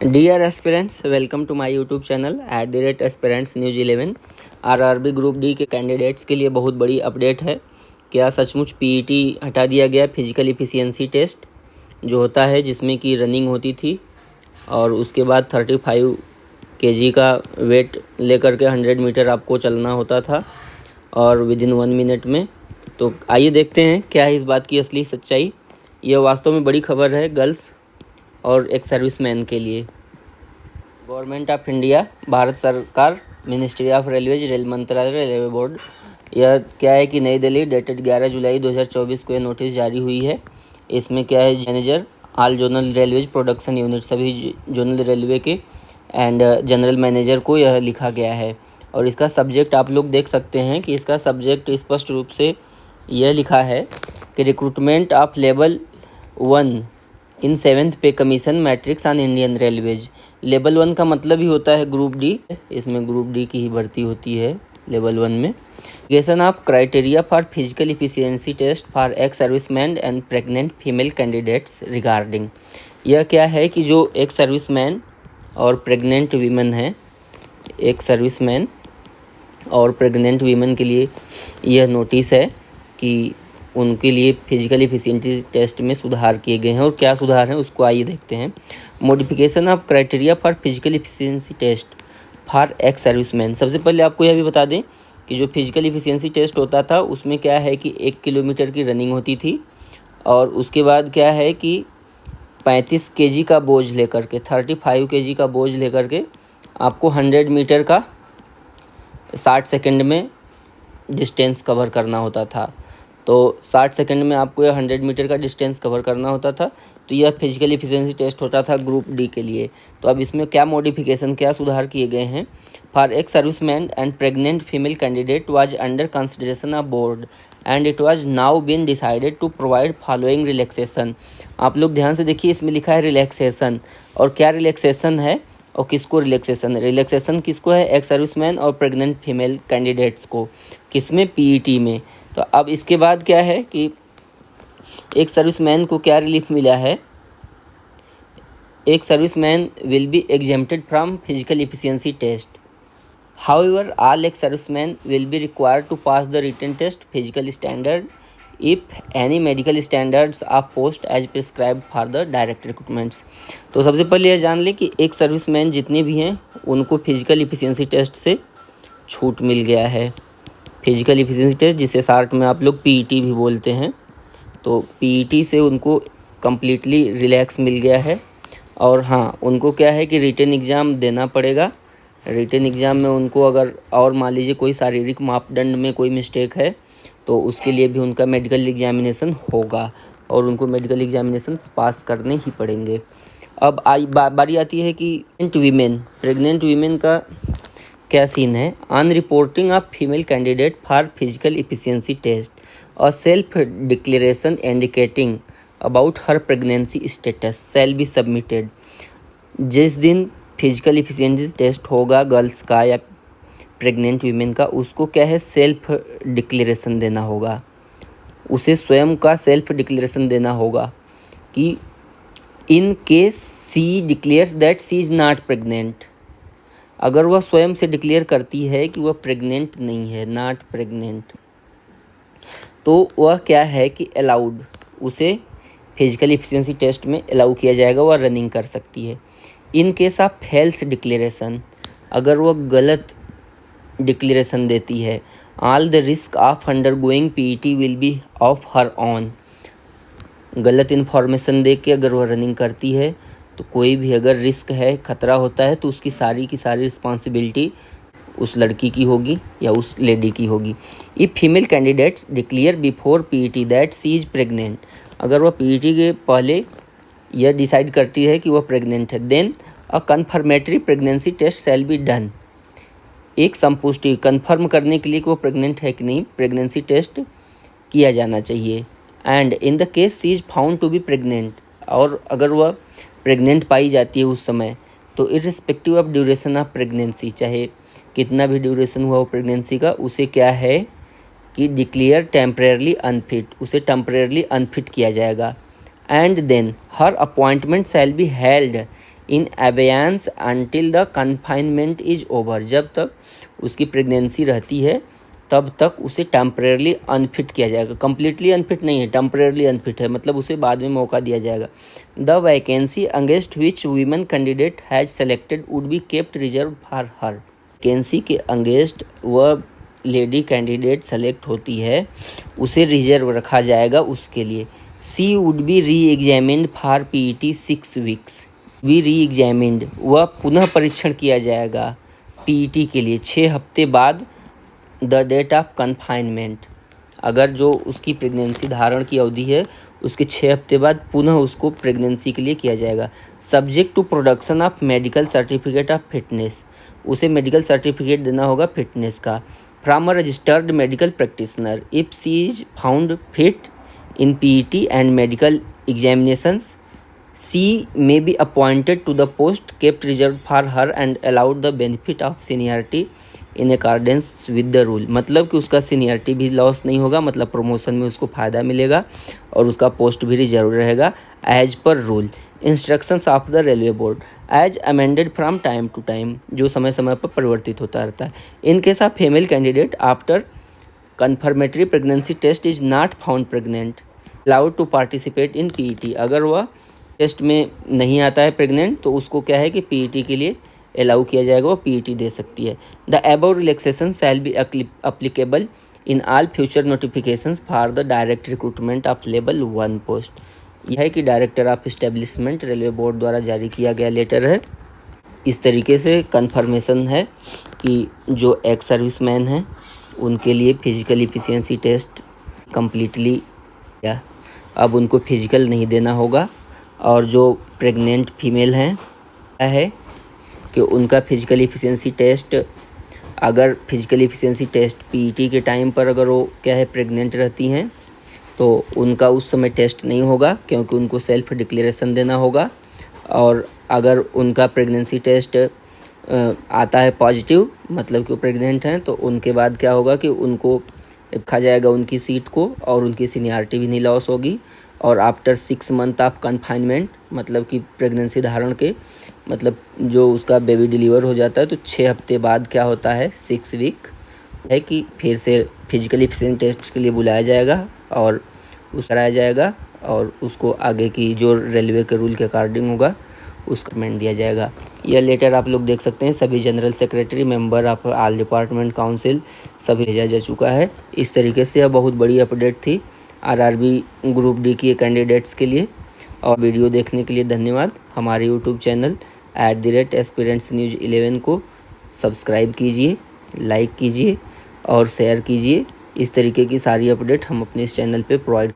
Dear aspirants, welcome to my YouTube channel @aspirants news 11। RRB group D के candidates के लिए बहुत बड़ी अपडेट है। क्या सचमुच पीईटी हटा दिया गया? फिजिकल इफ़िशियंसी टेस्ट जो होता है जिसमें कि रनिंग होती थी और उसके बाद 35 केजी का वेट लेकर के 100 मीटर आपको चलना होता था और विदिन 1 मिनट में। तो आइए देखते हैं क्या है इस बात की असली सच्चाई। यह वास्तव में बड़ी खबर है गर्ल्स और एक सर्विसमैन के लिए। गवर्नमेंट ऑफ इंडिया, भारत सरकार, मिनिस्ट्री ऑफ रेलवेज, रेल मंत्रालय, रेलवे बोर्ड, यह क्या है कि नई दिल्ली डेटेड 11 जुलाई 2024 को यह नोटिस जारी हुई है। इसमें क्या है, manager all zonal railways production unit, सभी जोनल रेलवे के एंड जनरल मैनेजर को यह लिखा गया है। और इसका सब्जेक्ट आप लोग देख सकते हैं कि इसका सब्जेक्ट स्पष्ट रूप से यह लिखा है कि recruitment of level 1 in 7th pay commission matrix on Indian railways. Level 1 का मतलब ही होता है ग्रुप डी, इसमें ग्रुप डी की ही भर्ती होती है लेवल 1 में। Application of criteria for physical efficiency test for ex serviceman and pregnant female candidates regarding. यह क्या है कि जो एक सर्विसमैन और प्रेग्नेंट वीमेन है, एक सर्विसमैन और प्रेग्नेंट वीमेन के लिए यह नोटिस है कि उनके लिए फिजिकल इफिशियंसी टेस्ट में सुधार किए गए हैं। और क्या सुधार हैं उसको आइए देखते हैं। Modification of criteria for physical efficiency test for ex serviceman. सबसे पहले आपको यह भी बता दें कि जो फिजिकल इफिशियंसी टेस्ट होता था उसमें क्या है कि 1 किलोमीटर की रनिंग होती थी और उसके बाद क्या है कि 35 केजी का बोझ लेकर के, 35 केजी का बोझ लेकर के आपको 100 मीटर का 60 सेकंड में डिस्टेंस कवर करना होता था। तो 60 सेकंड में आपको यह 100 मीटर का डिस्टेंस कवर करना होता था। तो यह फिजिकल इफिशियंसी टेस्ट होता था ग्रुप डी के लिए। तो अब इसमें क्या मॉडिफिकेशन, क्या सुधार किए गए हैं। For ex serviceman and pregnant female candidate was under consideration of board and it was now been decided to provide following relaxation. आप लोग ध्यान से देखिए, इसमें लिखा है रिलैक्सेशन। और क्या रिलैक्सेशन है और किसको रिलैक्सेशन? रिलैक्सेशन किसको है? एक्स सर्विसमैन और प्रेग्नेंट फीमेल कैंडिडेट्स को। किसमें? पीईटी में। तो अब इसके बाद क्या है कि एक सर्विसमैन को क्या रिलीफ मिला है। एक serviceman will be exempted from physical efficiency test. However all ex serviceman will be required to pass the written test physical standard if any medical standards are post as prescribe for the direct recruitments. तो सबसे पहले यह जान लें कि एक serviceman जितने भी हैं उनको फिजिकल इफिशियंसी टेस्ट से छूट मिल गया है। फिजिकल इफिशियंसी टेस्ट जिसे शॉर्ट में आप लोग पीईटी भी बोलते हैं, तो पीईटी से उनको कम्प्लीटली रिलैक्स मिल गया है। और हाँ, उनको क्या है कि रिटन एग्ज़ाम देना पड़ेगा। रिटन एग्ज़ाम में उनको अगर और मान लीजिए कोई शारीरिक मापदंड में कोई मिस्टेक है तो उसके लिए भी उनका मेडिकल एग्जामिनेशन होगा और उनको मेडिकल एग्जामिनेशन पास करने ही पड़ेंगे। अब बारी आती है कि प्रेग्नेंट वीमेन का क्या सीन है। On reporting of female candidate for physical efficiency test और self declaration indicating about her pregnancy status shall be submitted. जिस दिन फिजिकल इफिशियंसी टेस्ट होगा गर्ल्स का या प्रेग्नेंट वीमेन का, उसको क्या है, सेल्फ डिक्लेरेशन देना होगा। उसे स्वयं का सेल्फ डिक्लेरेशन देना होगा कि in case she declares that she is not pregnant. अगर वह स्वयं से डिक्लेयर करती है कि वह प्रेग्नेंट नहीं है, नॉट प्रेग्नेंट, तो वह क्या है कि अलाउड, उसे फिजिकल इफिशियंसी टेस्ट में अलाउ किया जाएगा, वह रनिंग कर सकती है। In case of false declaration, अगर वह गलत डिक्लेरेशन देती है, all the risk of undergoing PET will be of her own. गलत इन्फॉर्मेशन दे के अगर वह रनिंग करती है तो कोई भी अगर रिस्क है, खतरा होता है, तो उसकी सारी की सारी रिस्पॉन्सिबिलिटी उस लड़की की होगी या उस लेडी की होगी। If female candidates declare before PET that she is pregnant, अगर वह पीईटी के पहले यह डिसाइड करती है कि वह प्रेग्नेंट है, then a confirmatory pregnancy test shall be done. एक संपुष्टि कन्फर्म करने के लिए कि वो प्रेग्नेंट है कि नहीं, प्रेगनेंसी टेस्ट किया जाना चाहिए। And in the case she is found to be pregnant, और अगर वह प्रेग्नेंट पाई जाती है उस समय, तो irrespective of duration of pregnancy, चाहे कितना भी ड्यूरेशन हुआ हो प्रेगनेंसी का, उसे क्या है कि डिक्लेयर टेम्परेरली अनफिट, उसे टेम्परेरली अनफिट किया जाएगा। And then her appointment shall be held in abeyance until the confinement is over. जब तक उसकी प्रेगनेंसी रहती है तब तक उसे टेम्परेरली अनफिट किया जाएगा। कम्प्लीटली अनफिट नहीं है, टेम्परेरली अनफिट है, मतलब उसे बाद में मौका दिया जाएगा। The vacancy against which women candidate has selected would be kept reserve for her. Vacancy के अगेंस्ट वह लेडी कैंडिडेट सेलेक्ट होती है उसे रिजर्व रखा जाएगा उसके लिए। She would be re examined for PET 6 weeks. We re examined, वह पुनः परीक्षण किया जाएगा PET के लिए 6 हफ्ते बाद द डेट ऑफ कन्फाइनमेंट। अगर जो उसकी प्रेगनेंसी धारण की अवधि है उसके 6 हफ्ते बाद पुनः उसको प्रेगनेंसी के लिए किया जाएगा। Subject to production of medical certificate of fitness, उसे मेडिकल सर्टिफिकेट देना होगा फिटनेस का। From a registered medical practitioner if she is found fit in PET and medical examinations, she may be appointed to the post kept reserve for her and allowed the benefit of seniority in accordance with the rule. मतलब कि उसका seniority भी loss नहीं होगा, मतलब promotion में उसको फ़ायदा मिलेगा और उसका पोस्ट भी रिजर्व रहेगा as per rule. Instructions of the railway board as amended from time to time, जो समय समय पर परिवर्तित होता रहता है। In case of female candidate after confirmatory pregnancy test is not found pregnant allowed to participate in PET। अगर वह टेस्ट में नहीं आता है प्रेग्नेंट तो उसको क्या है कि PET के लिए अलाउ किया जाएगा, वो PET दे सकती है। The above relaxation shall be applicable in all future notifications for the direct recruitment of level 1 post. यह है कि director of establishment railway board द्वारा जारी किया गया लेटर है। इस तरीके से कन्फर्मेशन है कि जो एक्स सर्विसमैन हैं उनके लिए फिजिकल इफिशियंसी टेस्ट कम्प्लीटली या अब उनको फिजिकल नहीं देना होगा, और जो प्रेग्नेंट फीमेल हैं है कि उनका फिजिकल इफिशियंसी टेस्ट, अगर फिजिकल इफिशियंसी टेस्ट PET के टाइम पर अगर वो क्या है प्रेग्नेंट रहती हैं तो उनका उस समय टेस्ट नहीं होगा क्योंकि उनको सेल्फ डिक्लेरेशन देना होगा। और अगर उनका प्रेगनेंसी टेस्ट आता है पॉजिटिव, मतलब कि वो प्रेग्नेंट हैं, तो उनके बाद क्या होगा कि उनको रखा जाएगा उनकी सीट को और उनकी सीनियरिटी भी नहीं लॉस होगी। और आफ्टर 6 मंथ ऑफ कन्फाइनमेंट, मतलब कि प्रेगनेंसी धारण के मतलब जो उसका बेबी डिलीवर हो जाता है तो 6 हफ्ते बाद क्या होता है 6 वीक है कि फिर से फिजिकल एफिशिएंसी टेस्ट के लिए बुलाया जाएगा और उस कराया जाएगा और उसको आगे की जो रेलवे के रूल के अकॉर्डिंग होगा उसका कमेंट दिया जाएगा। यह लेटर आप लोग देख सकते हैं सभी general secretary, member of all department council सभी भेजा जा चुका है। इस तरीके से यह बहुत बड़ी अपडेट थी RRB ग्रुप D की कैंडिडेट्स के लिए। और वीडियो देखने के लिए धन्यवाद। हमारे यूट्यूब चैनल @aspirants news 11 को सब्सक्राइब कीजिए, लाइक कीजिए और शेयर कीजिए। इस तरीके की सारी अपडेट हम अपने इस चैनल पे प्रोवाइड